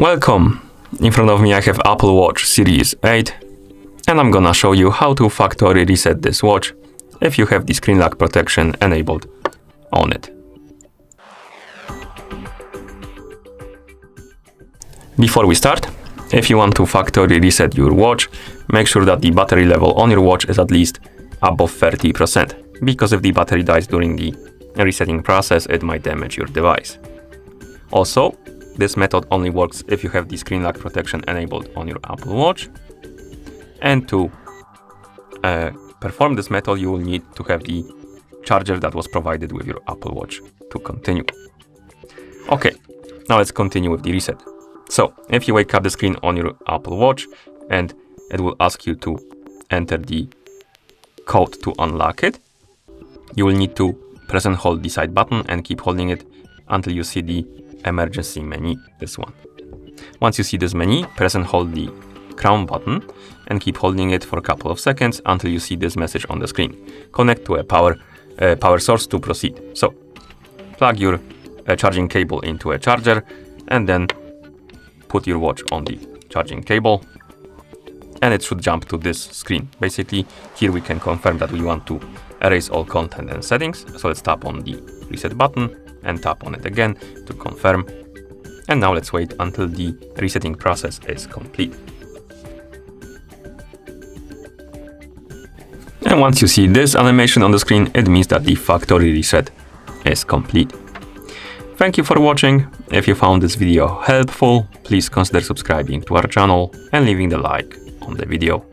Welcome! In front of me I have Apple Watch Series 8 and I'm gonna show you how to factory reset this watch if you have the screen lock protection enabled on it. Before we start, if you want to factory reset your watch, make sure that the battery level on your watch is at least above 30%, because if the battery dies during the resetting process, it might damage your device. Also, this method only works if you have the screen lock protection enabled on your Apple Watch. And to perform this method, you will need to have the charger that was provided with your Apple Watch to continue. Okay, now let's continue with the reset. So, if you wake up the screen on your Apple Watch and it will ask you to enter the code to unlock it, you will need to press and hold the side button and keep holding it until you see the emergency menu, this one. Once you see this menu, press and hold the crown button and keep holding it for a couple of seconds until you see this message on the screen. Connect to a power source to proceed. So, plug your charging cable into a charger and then put your watch on the charging cable and it should jump to this screen. Basically, here we can confirm that we want to erase all content and settings. So let's tap on the reset button and tap on it again to confirm. And now let's wait until the resetting process is complete. And once you see this animation on the screen, it means that the factory reset is complete. Thank you for watching. If you found this video helpful, please consider subscribing to our channel and leaving the like on the video.